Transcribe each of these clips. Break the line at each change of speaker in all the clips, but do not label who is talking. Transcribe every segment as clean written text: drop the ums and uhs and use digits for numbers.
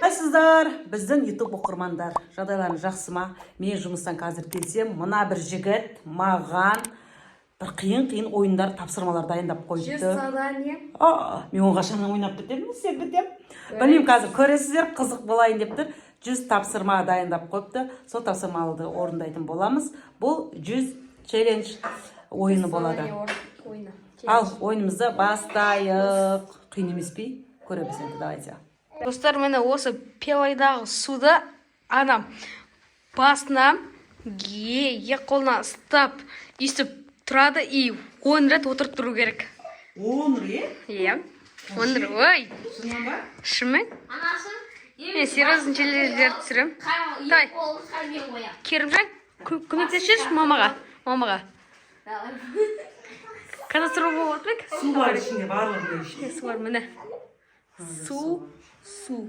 Қайсыздар, біздің YouTube оқырмандар, жағдайларың жақсы ма? Мен жұмыстан қазір келсем, мына бір жігіт маған бір қиын ойындар, тапсырмалар дайындап қойды.
100 задание.
Мен оған қашан ойнап бітемін, істеп бітемін. Білмеймін, қазір көресіздер, қызық болайын деп тұр. 100 тапсырма дайындап қойыпты. Сол тапсырмаларды орындайтын боламыз. Бұл 100 челлендж ойыны болады. Ал ойынымызды бастайық. Қиын емес пе? Көреміз енді, давайте.
Достар, мені осы пелайдағы суды адам басынан екі қолына ұстап үстіп тұрады и 10 рет отырып тұру керек.
10 рет?
Иә. 10 рет. Ой.
Шынымен ба?
Шынымен? Мен серьезный челлендждер түсірем. Тай. Керімжан, көмектесші мамаға. Қазір болып отмек?
Су бар ішінде, барлығы ішінде.
Су бар, міне. Су,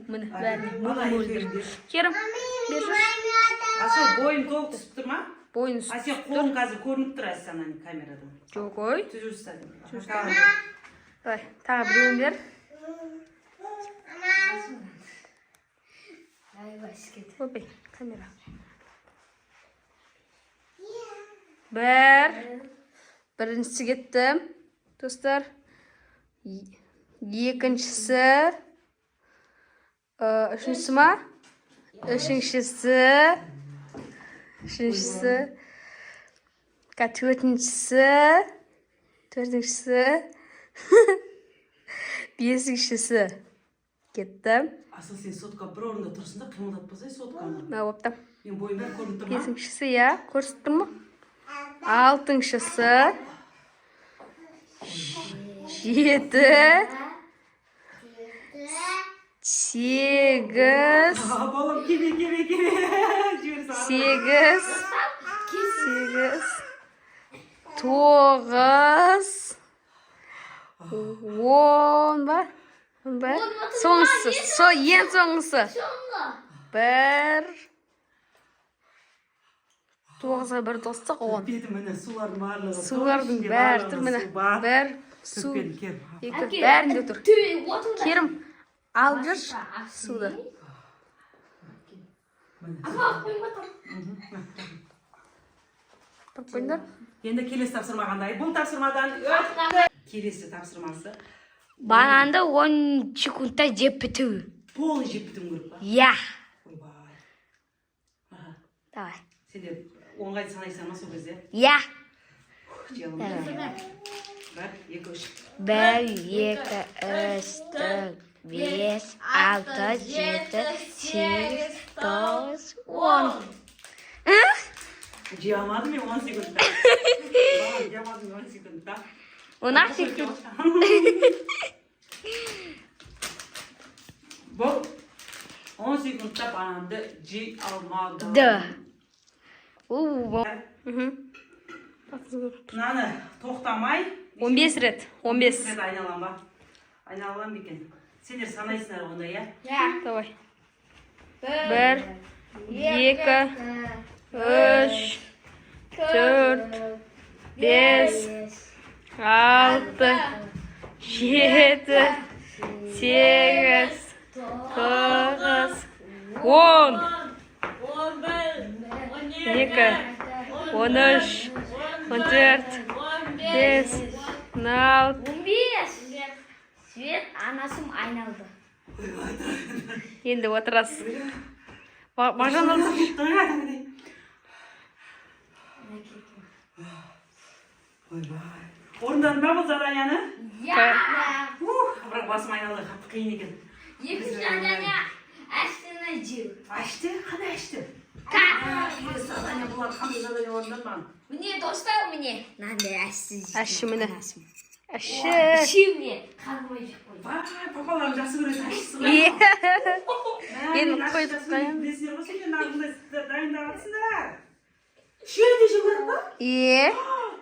міне, бәріне мөлдір. Керім, бер жүрші.
Асыл, бойын толық түсіп тұр ма?
Бойын түсіп
Асыл, қолың қазір көрініп тұр Асылның камерадан.
Жоқ, ой.
Түзу ұстадым.
Тағы біреуін бер. Опай, камера. Біріншісі кетті. Достар, екіншісі, үшіншісі ма? Үшіншісі, төртіншісі, бесіншісі кетті.
Асыл, сен сотқа бір орында тұрсында қимылдатпасай сотканы.
Оптам.
Мен бойымда көрініп тұр ма?
Бесіншісі, я, көрсіп тұр ма? Алтыншысы, жеті, сегіз,
Балам, кеме.
сегіз, тоғыз, 10 бар. Соңғысы, ең соңғысы. Бір, 9-ға бір достық 10.
Бетім міне сулардың барлығы.
Сулардың бәрі тұр міне. Бір, су, екі, бәрінде тұр. Керім, ал жүрші суды. Бір қойындар.
Енді келесі тапсырма қандай? Бұл тапсырмадан өтті. Келесі тапсырмасы.
Бананды 10 секундта жеп біту.
Полы жеп бітуім керек па?
Я.
Ойбай.
Давай.
Сендер оңғайды санайсың ма сол кезде?
Я.
Бір, екі, үш.
1, 2, 3, 4, 5, 6, 7, 8, 9, 10.
Жей алмадым мен 10 секундта. Жей алмадым 10 секундта.
10 секунд.
Бұл 10 секундта бананды жей алмадым.
Да.
Мынаны тоқтамай
15 рет. 15
рет айналам ба? Айналам екен. Сендер санайсыңдар онда, я?
Давай. 1, 2, 3, 4, 5, 6, 7, 8, 9, 10. 2, 13, 14, 15, 16.
15. Свет анасым айналды.
Енді отырасыз. Мағжан алды.
Орындадың ба бұл заданияны? Бірақ басым айналды, қиын екен.
Екінші задание әштені жеу.
Әшті? Қандай әшті? Задание болады, қандай задание орындадың?
Міне достар, міне. Мынандай әшті жеу.
Әші міне. Әші.
Үшеуіне қалмай жеп қойды.
Бай, папаларым жақсы көреді әштісі ғой.
Енді қойдық қайын.
Білесіңдер ғой, сендер нағындай дайындағансыңдар. Үшеуін де жеп қойдық па?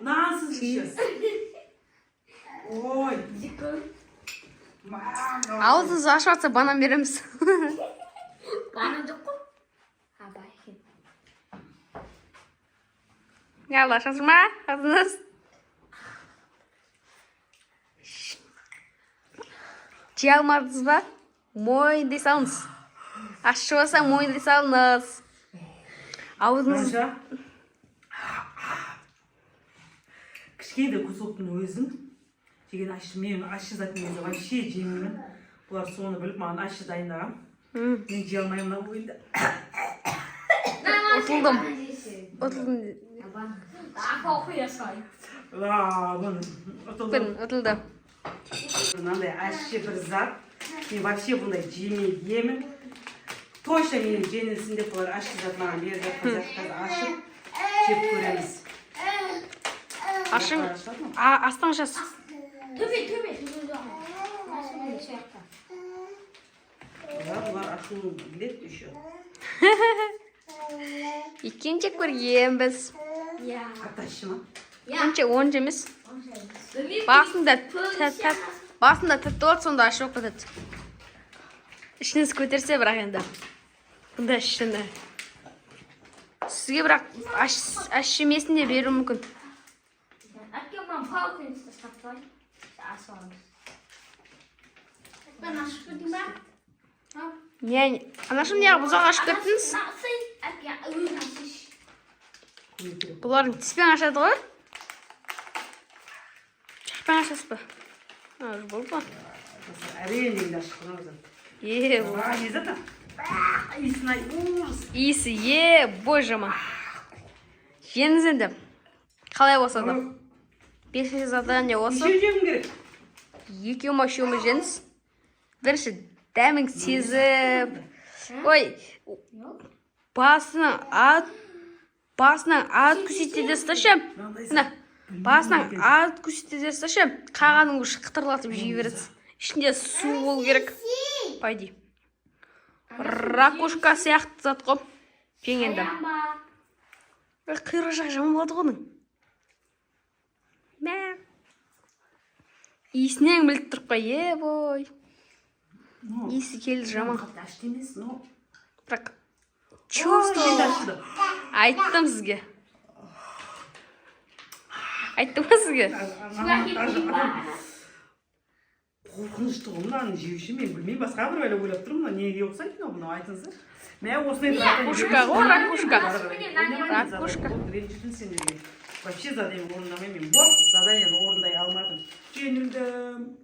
Нансыз үшеу. Ой.
Аузыңызды ашып жатса банан береміз.
Банан жоқ қой. Абай екен.
Yalla şaşırma. Hazırız. Çiğ almadınız mı? Moy desanız. ащы болса мойындай салыңыз. Аузыңыз
Қанша? Кішкентай кусоктың өзін жеген ащы, мен ащы затын өзі вообще жемеймін. Бұлар соны біліп маған ащы дайындаған. Мен жей алмаймын мына ойында.
ұтылдым.
Ақа оқуясай.
Бұны
Ұтылды.
мынандай ащы бір зат. Мен вообще бұндай жемеймін. Точно менің жеңілсін деп бұлар ащы зат маған беріп жатқан зат ашып жеп көреміз.
Ашың, астың жас.
төбе.
Бұлар ашуын білет еще.
Икенше көргенбіз.
Я.
Аташы ма?
Онша емес. Басында тәтті болады, сонда ашып кетеді. Ішіңіз көтерсе бірақ енді. Бұнда ішіні. Сізге бірақ ащы емесін де беруі мүмкін.
Әкеммен палканы тастап қой. Асамыз. Ben aşık edeyim ben.
Не, анашым неғып ұзақ ашып кеттіңіз?
Nasıl? Әке, öyle nasıl?
Бұлардың тіспен ашады ғой? Шақпен ашасыз ба? Болды ба?
Әрең енді ашып қылыңыздар.
Бұл.
Езата. Иісін ай, ужас.
Иісі, боже ма. Жеңіз енді. Қалай осады? 5-ші задание осы.
Неше жегім керек?
Екеуі үшеуі жеңіз. Бірінші дәмін сезіп. Ой, басынан ат күсетеді сташы. Басынан ат күсетеді сташы. Қағаның ұшы қытырлатып жей береді. Ішінде су болу керек. Пайди. Ракушка сияқты зат қой. Пеңенді. Қиыры жақ жаман болады ғоның. Мә. Иісінен біліп тұрып қой, бой. Иісі келді жаман.
Ашты емес, но...
Бірақ, чувствовал. Айттым сізге. Айттым ба сізге?
Қорқынышты ғой, мынаның жеуші, мен білмей басқа бір әлі ойлап тұрмын, неге ұқсайды мынау айтыңыздар. Мә осындай
Ракушка ғой, ракушка.
Ракушка. Ренжітін сендерге. Вообще задание орындамаймын. Вот, задание орындай алмадым. Жеңілдім.